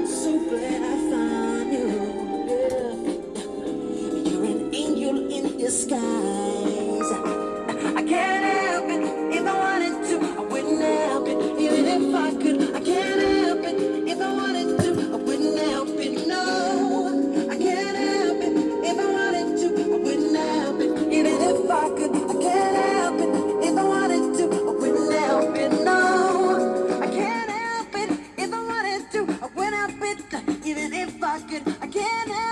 So glad I found you. Yeah. You're an angel in disguise. I can't help it if I wanted to. I wouldn't help it even if I could. I can't help it if I wanted to. I wouldn't help it. No, I can't help it if I wanted to. I wouldn't help it even if I could. I can't help it if I wanted to. I wouldn't help it. No, I can't help it if I wanted to. I wouldn't help it even if I could. I can't help